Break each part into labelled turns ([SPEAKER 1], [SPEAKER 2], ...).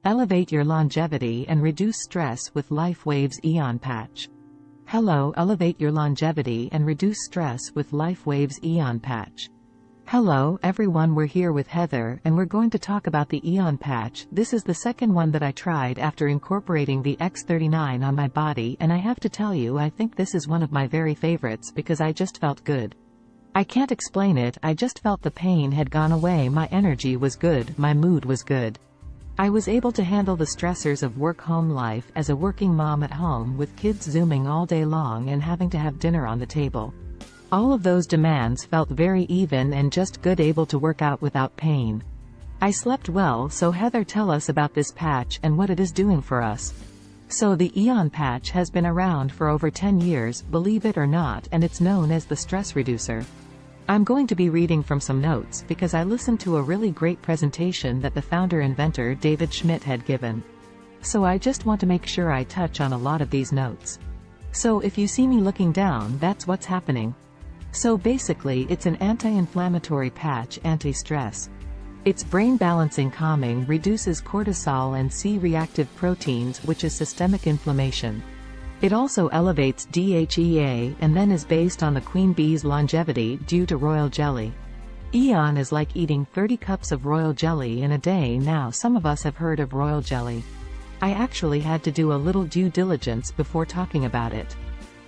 [SPEAKER 1] Elevate your longevity and reduce stress with LifeWaves Eon Patch. Hello, elevate your longevity and reduce stress with LifeWaves Eon Patch. Hello everyone, we're here with Heather and we're going to talk about the Eon Patch. This is the second one that I tried after incorporating the X39 on my body, and I have to tell you, I think this is one of my very favorites because I just felt good. I can't explain it, I just felt the pain had gone away, my energy was good, my mood was good. I was able to handle the stressors of work-home life as a working mom at home with kids zooming all day long and having to have dinner on the table. All of those demands felt very even and just good, able to work out without pain. I slept well. So Heather, tell us about this patch and what it is doing for us. So the Eon Patch has been around for over 10 years, believe it or not, and it's known as the stress reducer. I'm going to be reading from some notes because I listened to a really great presentation that the founder-inventor David Schmidt had given. So I just want to make sure I touch on a lot of these notes. So if you see me looking down, that's what's happening. So basically it's an anti-inflammatory patch, anti-stress. It's brain balancing, calming, reduces cortisol and C-reactive proteins, which is systemic inflammation. It also elevates DHEA and then is based on the queen bee's longevity due to royal jelly. Eon is like eating 30 cups of royal jelly in a day. Now some of us have heard of royal jelly. I actually had to do a little due diligence before talking about it.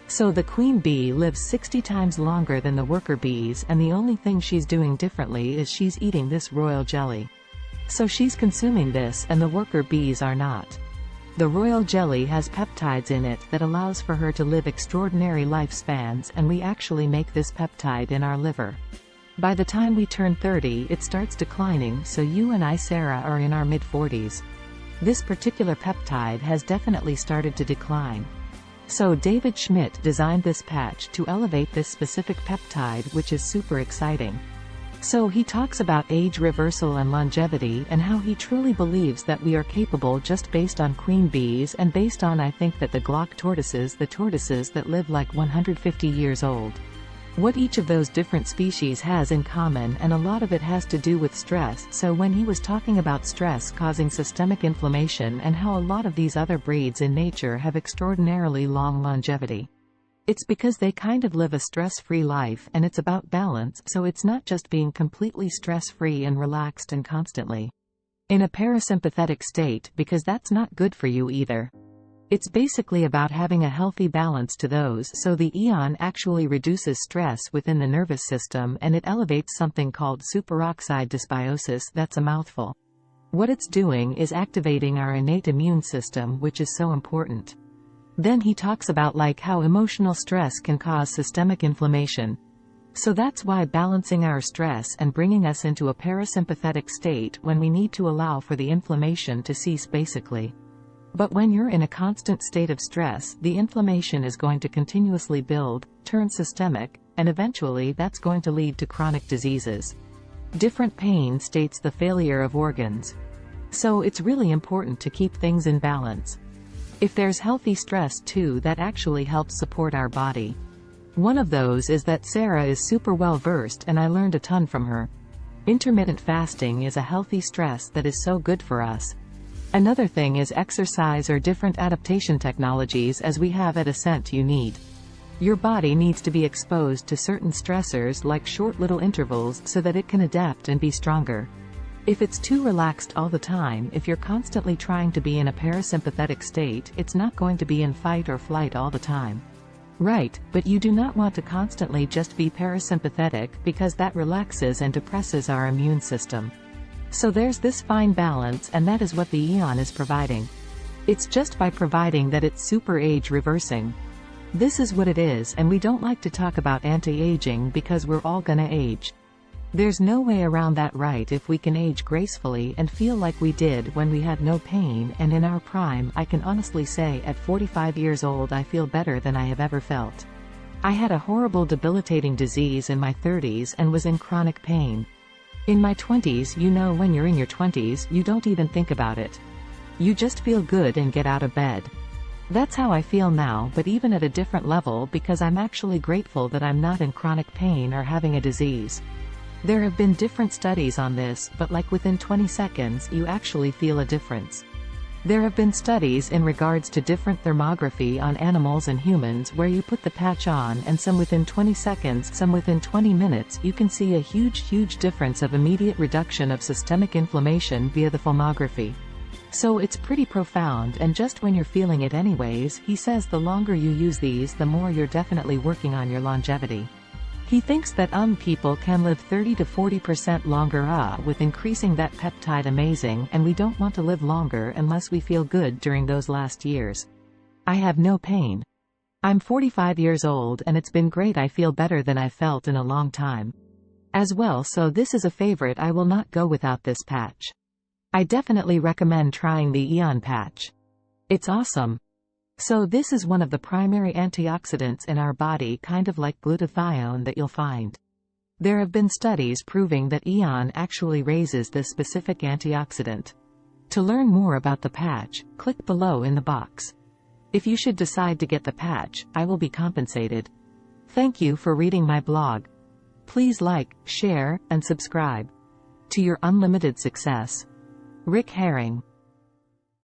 [SPEAKER 1] So the queen bee lives 60 times longer than the worker bees, and the only thing she's doing differently is she's eating this royal jelly. So she's consuming this and the worker bees are not. The royal jelly has peptides in it that allows for her to live extraordinary lifespans, and we actually make this peptide in our liver. By the time we turn 30, it starts declining, so you and I, Sarah, are in our mid-40s. This particular peptide has definitely started to decline. So David Schmidt designed this patch to elevate this specific peptide, which is super exciting. So he talks about age reversal and longevity and how he truly believes that we are capable just based on queen bees and based on, I think, that the Glock tortoises, the tortoises that live like 150 years old. What each of those different species has in common, and a lot of it has to do with stress. So when he was talking about stress causing systemic inflammation and how a lot of these other breeds in nature have extraordinarily long longevity. It's because they kind of live a stress-free life, and it's about balance, so it's not just being completely stress-free and relaxed and constantly in a parasympathetic state, because that's not good for you either. It's basically about having a healthy balance to those. So the Eon actually reduces stress within the nervous system, and it elevates something called superoxide dysbiosis. That's a mouthful. What it's doing is activating our innate immune system, which is so important. Then he talks about like how emotional stress can cause systemic inflammation. So that's why balancing our stress and bringing us into a parasympathetic state when we need to allow for the inflammation to cease basically. But when you're in a constant state of stress, the inflammation is going to continuously build, turn systemic, and eventually that's going to lead to chronic diseases. Different pain states the failure of organs. So it's really important to keep things in balance. If there's healthy stress too, that actually helps support our body. One of those is that Sarah is super well versed, and I learned a ton from her. Intermittent fasting is a healthy stress that is so good for us. Another thing is exercise or different adaptation technologies as we have at Ascent. You need. Your body needs to be exposed to certain stressors like short little intervals so that it can adapt and be stronger. If it's too relaxed all the time, if you're constantly trying to be in a parasympathetic state, it's not going to be in fight or flight all the time. Right, but you do not want to constantly just be parasympathetic because that relaxes and depresses our immune system. So there's this fine balance, and that is what the Eon is providing. It's just by providing that it's super age reversing. This is what it is, and we don't like to talk about anti-aging because we're all gonna age. There's no way around that, right? If we can age gracefully and feel like we did when we had no pain and in our prime, I can honestly say at 45 years old I feel better than I have ever felt. I had a horrible debilitating disease in my 30s and was in chronic pain. In my 20s, you know, when you're in your 20s, you don't even think about it. You just feel good and get out of bed. That's how I feel now, but even at a different level because I'm actually grateful that I'm not in chronic pain or having a disease. There have been different studies on this, but like within 20 seconds, you actually feel a difference. There have been studies in regards to different thermography on animals and humans where you put the patch on and some within 20 seconds, some within 20 minutes, you can see a huge difference of immediate reduction of systemic inflammation via the foamography. So it's pretty profound, and just when you're feeling it anyways, he says the longer you use these the more you're definitely working on your longevity. He thinks that people can live 30 to 40% longer with increasing that peptide amazing, and we don't want to live longer unless we feel good during those last years. I have no pain. I'm 45 years old and it's been great. I feel better than I felt in a long time. As well, so this is a favorite. I will not go without this patch. I definitely recommend trying the Eon patch. It's awesome. So this is one of the primary antioxidants in our body, kind of like glutathione that you'll find. There have been studies proving that Eon actually raises this specific antioxidant. To learn more about the patch, click below in the box. If you should decide to get the patch, I will be compensated. Thank you for reading my blog. Please like, share, and subscribe. To your unlimited success. Rick Herring.